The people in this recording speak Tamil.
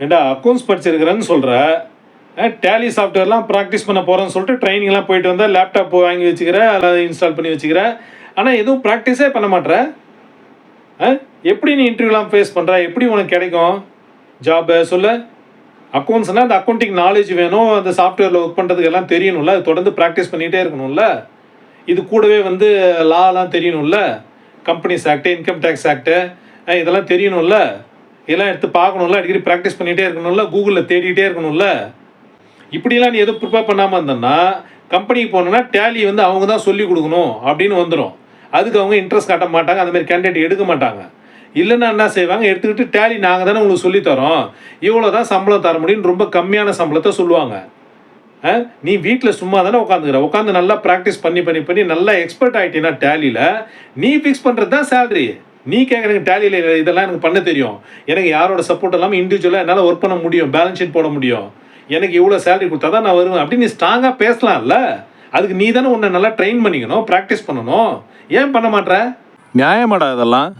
ஏண்டா அக்கௌண்ட்ஸ் படிச்சிருக்கிறேன்னு சொல்கிற, டேலி சாஃப்ட்வேர்லாம் ப்ராக்டிஸ் பண்ண போகிறேன்னு சொல்லிட்டு ட்ரைனிங்லாம் போயிட்டு வந்தால் லேப்டாப் வாங்கி வச்சுக்கிற, அதை இன்ஸ்டால் பண்ணி வச்சுக்கிற, ஆனால் எதுவும் ப்ராக்டிஸே பண்ண மாட்ற. எப்படி நீ இன்டர்வியூலாம் ஃபேஸ் பண்ணுற? எப்படி உனக்கு கிடைக்கும் ஜாபு சொல்லு? அக்கௌண்ட்ஸ்னால் அந்த அக்கௌண்டிங் நாலேஜ் வேணும், அந்த சாஃப்ட்வேரில் ஒர்க் பண்ணுறதுக்கு எல்லாம் தெரியணும்ல, அது தொடர்ந்து ப்ராக்டிஸ் பண்ணிகிட்டே இருக்கணும்ல. இது கூடவே வந்து லாலாம் தெரியணும்ல, companies act, income tax act, இதெல்லாம் தெரியணும்ல, இதெல்லாம் எடுத்து பார்க்கணும்ல, அடிக்கடி ப்ராக்டிஸ் பண்ணிகிட்டே இருக்கணும்ல, கூகுளில் தேடிகிட்டே இருக்கணும்ல. இப்படிலாம் நீ எதுவும் ப்ரிப்பேர் பண்ணாமல் இருந்தோன்னா கம்பெனிக்கு போனோன்னா டேலி வந்து அவங்க தான் சொல்லிக் கொடுக்கணும் அப்படின்னு வந்துடும். அதுக்கு அவங்க இன்ட்ரெஸ்ட் காட்ட மாட்டாங்க, அந்த மாதிரி கேண்டிடேட் எடுக்க மாட்டாங்க. இல்லைன்னா என்ன செய்வாங்க, எடுத்துக்கிட்டு டேலி நாங்கள் தானே உங்களுக்கு சொல்லித்தரோம், இவ்வளோ தான் சம்பளம் தர முடியும்னு ரொம்ப கம்மியான சம்பளத்தை சொல்லுவாங்க. நீ வீட்டில் சும்மா தானே உட்காந்துக்கிற, உட்காந்து நல்லா ப்ராக்டிஸ் பண்ணி பண்ணி பண்ணி நல்லா எக்ஸ்பர்ட் ஆகிட்டீங்கன்னா டேலியில் நீ ஃபிக்ஸ் பண்ணுறது தான் சேலரி. நீ கேட்குறீங்க டேலியில் இதெல்லாம் எனக்கு பண்ண தெரியும், எனக்கு யாரோட சப்போர்ட் இல்லாமல் இண்டிவிஜுவலாக என்னால் ஒர்க் பண்ண முடியும், பேலன்ஸ் ஷீட் போட முடியும், எனக்கு இவ்வளோ சேலரி கொடுத்தா தான் நான் வருவேன் அப்படின்னு நீ ஸ்ட்ராங்காக பேசலாம்ல. அதுக்கு நீ தானே உன்னை நல்லா ட்ரெயின் பண்ணிக்கணும், ப்ராக்டிஸ் பண்ணணும். ஏன் பண்ண மாட்டேற? நியாயமாடா இதெல்லாம்?